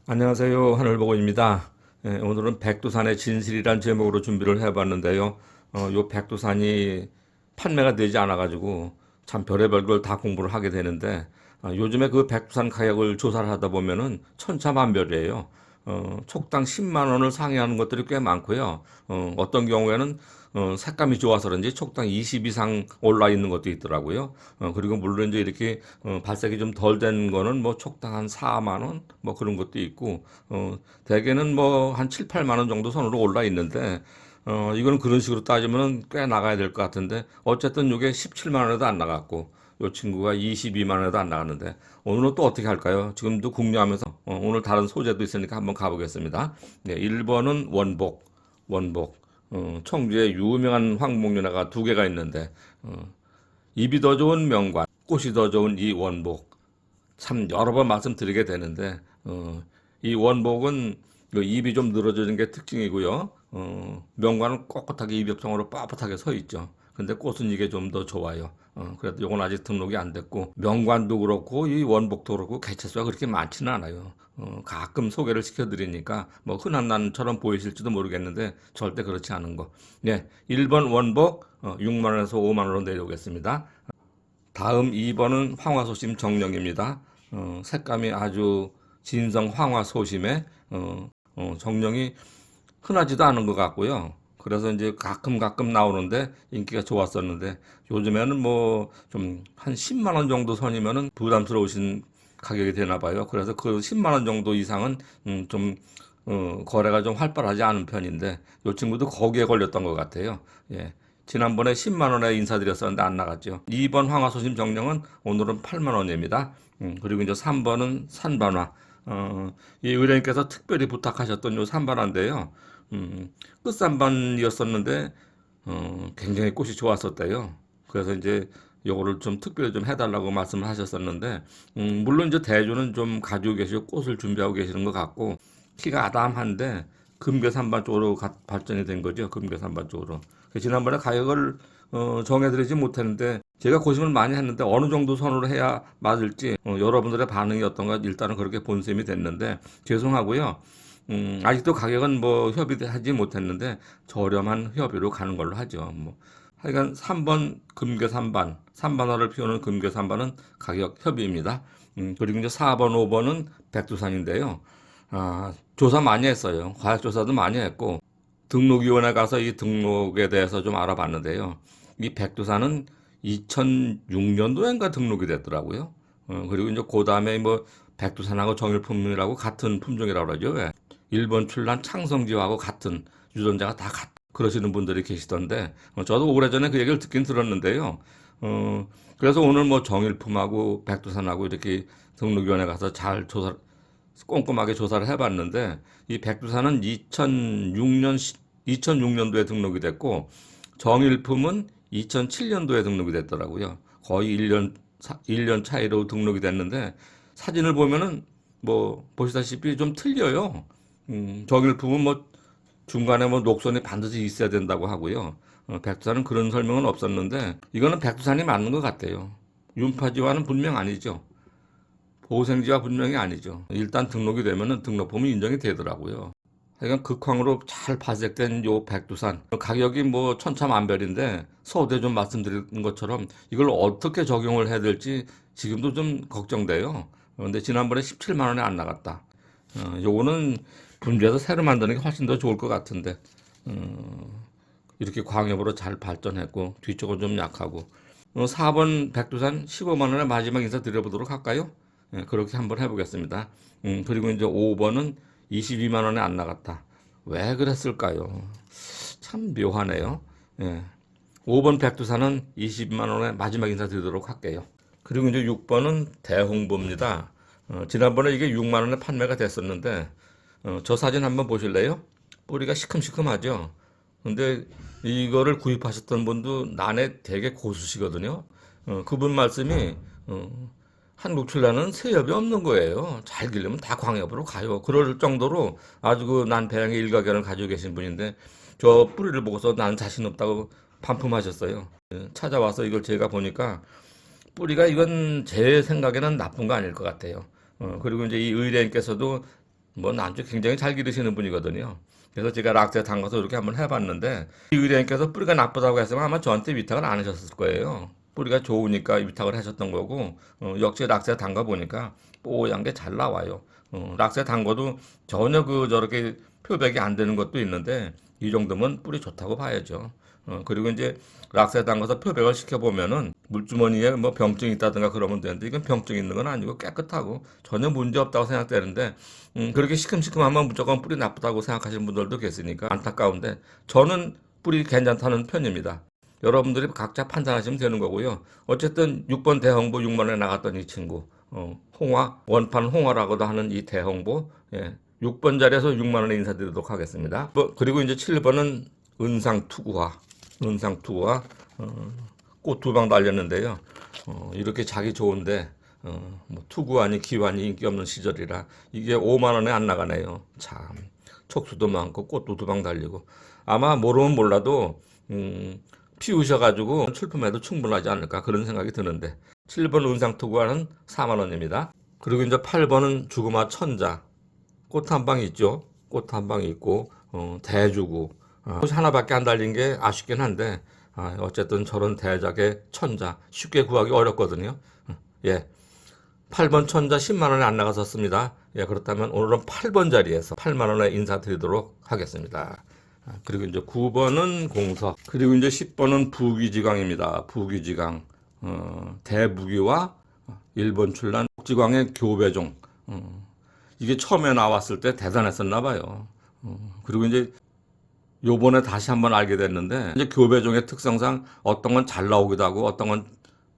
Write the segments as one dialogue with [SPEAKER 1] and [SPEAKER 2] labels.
[SPEAKER 1] 안녕하세요. 하늘보고입니다. 오늘은 백두산의 진실이란 제목으로 준비를 해봤는데요. 요 백두산이 판매가 되지 않아가지고 참 별의별 걸 다 공부를 하게 되는데 요즘에 그 백두산 가격을 조사를 하다 보면은 천차만별이에요. 촉당 10만 원을 상회하는 것들이 꽤 많고요. 어떤 경우에는 색감이 좋아서 그런지 촉당 20 이상 올라 있는 것도 있더라고요. 그리고 물론 이제 이렇게 발색이 좀 덜 된 거는 뭐 촉당 한 4만 원 뭐 그런 것도 있고 대개는 뭐 한 7, 8만 원 정도 선으로 올라 있는데 이거는 그런 식으로 따지면 꽤 나가야 될 것 같은데 어쨌든 이게 17만 원에도 안 나갔고 요 친구가 22만 원에도 안 나갔는데 오늘은 또 어떻게 할까요? 지금도 궁리하면서 오늘 다른 소재도 있으니까 한번 가보겠습니다. 네, 1번은 원복. 청주에 유명한 황목류나가 두 개가 있는데 입이 더 좋은 명관, 꽃이 더 좋은 이 원복. 참 여러 번 말씀드리게 되는데 이 원복은 그 입이 좀 늘어지는 게 특징이고요. 명관은 꼿꼿하게 입엽성으로 빳빳하게 서 있죠. 근데 꽃은 이게 좀 더 좋아요. 그래도 요건 아직 등록이 안 됐고 명관도 그렇고 이 원복도 그렇고 개체수가 그렇게 많지는 않아요. 가끔 소개를 시켜드리니까 뭐 흔한 난처럼 보이실지도 모르겠는데 절대 그렇지 않은 거. 네, 1번 원복 6만 원에서 5만 원으로 내려오겠습니다. 다음 2번은 황화소심 정령입니다. 색감이 아주 진성 황화소심의 정령이 흔하지도 않은 것 같고요. 그래서 이제 가끔 나오는데 인기가 좋았었는데 요즘에는 뭐 좀 한 10만 원 정도 선이면은 부담스러우신 가격이 되나 봐요. 그래서 그 10만 원 정도 이상은 좀 거래가 좀 활발하지 않은 편인데 요 친구도 거기에 걸렸던 것 같아요. 예. 지난번에 10만 원에 인사드렸었는데 안 나갔죠. 2번 황화소심 정령은 오늘은 8만 원입니다. 그리고 이제 3번은 산반화. 이 의뢰인께서 특별히 부탁하셨던 요 산반화인데요. 끝산반이었었는데 굉장히 꽃이 좋았었대요. 그래서 이제 요거를 좀 특별히 좀 해달라고 말씀을 하셨었는데 물론 이제 대조는 좀 가지고 계시고 꽃을 준비하고 계시는 것 같고 키가 아담한데 금괴산반 쪽으로 발전이 된 거죠. 금괴산반 쪽으로. 지난번에 가격을 정해드리지 못했는데 제가 고심을 많이 했는데 어느 정도 선으로 해야 맞을지 여러분들의 반응이 어떤가 일단은 그렇게 본셈이 됐는데 죄송하고요. 아직도 가격은 뭐 협의하지 못했는데 저렴한 협의로 가는 걸로 하죠. 뭐 하여간 3번 금괴 3반, 3반화를 피우는 금괴 3반은 가격 협의입니다. 그리고 이제 4번, 5번은 백두산인데요. 조사 많이 했어요. 과학조사도 많이 했고 등록위원회 가서 이 등록에 대해서 좀 알아봤는데요. 이 백두산은 2006년도인가 등록이 됐더라고요. 그리고 이제 그 다음에 뭐 백두산하고 정일품이라고 같은 품종이라고 그러죠. 왜? 일본 출란 창성지하고 같은 유전자가 다 그러시는 분들이 계시던데 저도 오래전에 그 얘기를 듣긴 들었는데요. 그래서 오늘 뭐 정일품하고 백두산하고 이렇게 등록위원회 가서 잘 꼼꼼하게 조사를 해봤는데 이 백두산은 2006년도에 등록이 됐고 정일품은 2007년도에 등록이 됐더라고요. 거의 1년 차이로 등록이 됐는데 사진을 보면은 뭐 보시다시피 좀 틀려요. 정일품은 뭐 중간에 뭐 녹선이 반드시 있어야 된다고 하고요. 백두산은 그런 설명은 없었는데 이거는 백두산이 맞는 것 같아요. 윤파지와는 분명 아니죠. 보생지와 분명히 아니죠. 일단 등록이 되면은 등록품이 인정이 되더라고요. 하여간 극황으로 잘 발색된 요 백두산 가격이 뭐 천차만별인데 서두에 좀 말씀드린 것처럼 이걸 어떻게 적용을 해야 될지 지금도 좀 걱정돼요. 근데 지난번에 17만 원에 안 나갔다. 요거는 분주해서 새로 만드는 게 훨씬 더 좋을 것 같은데 이렇게 광역으로 잘 발전했고 뒤쪽은 좀 약하고 4번 백두산 15만 원에 마지막 인사 드려보도록 할까요? 그렇게 한번 해보겠습니다. 그리고 이제 5번은 22만 원에 안 나갔다. 왜 그랬을까요? 참 묘하네요. 예. 5번 백두산은 20만 원에 마지막 인사 드리도록 할게요. 그리고 이제 6번은 대홍보입니다. 지난번에 이게 6만 원에 판매가 됐었는데 저 사진 한번 보실래요? 뿌리가 시큼시큼하죠. 근데 이거를 구입하셨던 분도 난에 되게 고수시거든요. 그분 말씀이 한국출라는 세엽이 없는 거예요. 잘 기르면 다 광엽으로 가요. 그럴 정도로 아주 그 난 배양의 일가견을 가지고 계신 분인데 저 뿌리를 보고서 난 자신 없다고 반품하셨어요. 찾아와서 이걸 제가 보니까 뿌리가 이건 제 생각에는 나쁜 거 아닐 것 같아요. 그리고 이제 이 의뢰인께서도 뭐 난주 굉장히 잘 기르시는 분이거든요. 그래서 제가 락스에 담가서 이렇게 한번 해봤는데 이 의뢰인께서 뿌리가 나쁘다고 했으면 아마 저한테 위탁을 안 하셨을 거예요. 뿌리가 좋으니까 위탁을 하셨던 거고 역시 락스에 담가 보니까 뽀얀 게 잘 나와요. 락스에 담가도 전혀 저렇게 표백이 안 되는 것도 있는데 이 정도면 뿌리 좋다고 봐야죠. 그리고 이제 락스에 담가서 표백을 시켜보면은 물주머니에 뭐 병증이 있다든가 그러면 되는데 이건 병증 있는 건 아니고 깨끗하고 전혀 문제 없다고 생각되는데 그렇게 시큼시큼하면 무조건 뿌리 나쁘다고 생각하시는 분들도 계시니까 안타까운데 저는 뿌리 괜찮다는 편입니다. 여러분들이 각자 판단하시면 되는 거고요. 어쨌든 6번 대홍보 6만 원에 나갔던 이 친구 홍화 원판 홍화라고도 하는 이 대홍보 6번 자리에서 6만 원에 인사드리도록 하겠습니다. 그리고 이제 7번은 은상투구화 꽃 두 방 달렸는데요. 이렇게 자기 좋은데 뭐 투구하니 기환이 인기 없는 시절이라 이게 5만 원에 안 나가네요. 참 촉수도 많고 꽃도 두 방 달리고 아마 모르면 몰라도 피우셔가지고 출품해도 충분하지 않을까 그런 생각이 드는데 7번 은상투구화는 4만 원입니다. 그리고 이제 8번은 주구마 천자 꽃 한 방이 있죠. 꽃 한 방이 있고 대주구 꽃이 하나밖에 안 달린 게 아쉽긴 한데 어쨌든 저런 대작의 천자 쉽게 구하기 어렵거든요. 예, 8번 천자 10만 원에 안 나갔었습니다. 예, 그렇다면 오늘은 8번 자리에서 8만 원에 인사드리도록 하겠습니다. 그리고 이제 9번은 공석, 그리고 이제 10번은 부귀지강입니다. 부귀지강 대부귀와 1번 출란 지광의 교배종 이게 처음에 나왔을 때 대단했었나 봐요. 그리고 이제 요번에 다시 한번 알게 됐는데 이제 교배종의 특성상 어떤 건 잘 나오기도 하고 어떤 건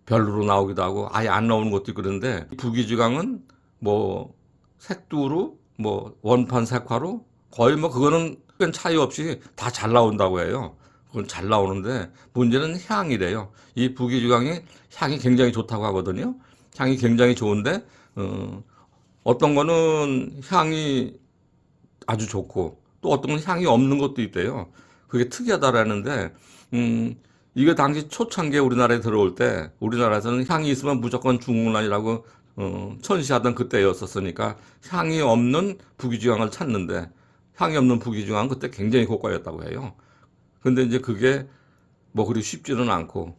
[SPEAKER 1] 별로로 나오기도 하고 아예 안 나오는 것도 있고 그런데 부귀지강은 뭐 색두로 뭐 원판 색화로 거의 뭐 그거는 큰 차이 없이 다 잘 나온다고 해요. 그건 잘 나오는데 문제는 향이래요. 이 부귀지강이 향이 굉장히 좋다고 하거든요. 향이 굉장히 좋은데 어떤 거는 향이 아주 좋고 또 어떤 건 향이 없는 것도 있대요. 그게 특이하다라는데 이게 당시 초창기에 우리나라에 들어올 때 우리나라에서는 향이 있으면 무조건 중문안이라고 천시하던 그때였었으니까 향이 없는 부귀지강을 찾는데 향이 없는 부귀지강은 그때 굉장히 고가였다고 해요. 근데 이제 그게 뭐 그리 쉽지는 않고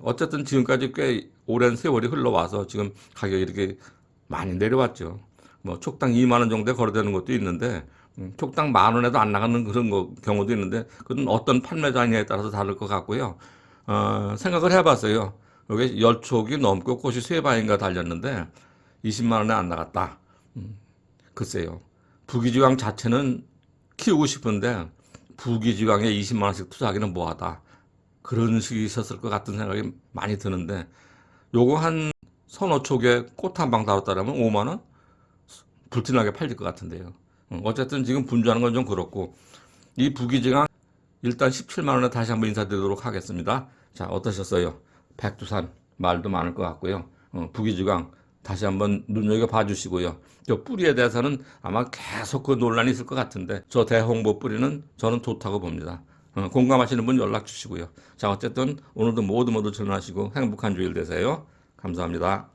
[SPEAKER 1] 어쨌든 지금까지 꽤 오랜 세월이 흘러와서 지금 가격이 이렇게 많이 내려왔죠. 뭐 촉당 2만 원 정도에 거래되는 것도 있는데 촉당 만 원에도 안 나가는 그런 경우도 있는데 그건 어떤 판매자냐에 따라서 다를 것 같고요. 생각을 해봤어요. 여기 열촉이 넘고 꽃이 세 방인가 달렸는데 20만 원에 안 나갔다. 글쎄요. 부귀지강 자체는 키우고 싶은데 부귀지강에 20만 원씩 투자하기는 뭐하다. 그런 식이 있었을 것 같은 생각이 많이 드는데 요거 한 서너 촉에 꽃 한 방 달았다라면 5만 원? 불티나게 팔릴 것 같은데요. 어쨌든 지금 분주하는 건 좀 그렇고 이 부귀지강 일단 17만 원에 다시 한번 인사드리도록 하겠습니다. 자, 어떠셨어요? 백두산 말도 많을 것 같고요. 부귀지강 다시 한번 눈여겨봐 주시고요. 저 뿌리에 대해서는 아마 계속 그 논란이 있을 것 같은데 저 대홍보 뿌리는 저는 좋다고 봅니다. 공감하시는 분 연락 주시고요. 자, 어쨌든 오늘도 모두 전하시고 행복한 주일 되세요. 감사합니다.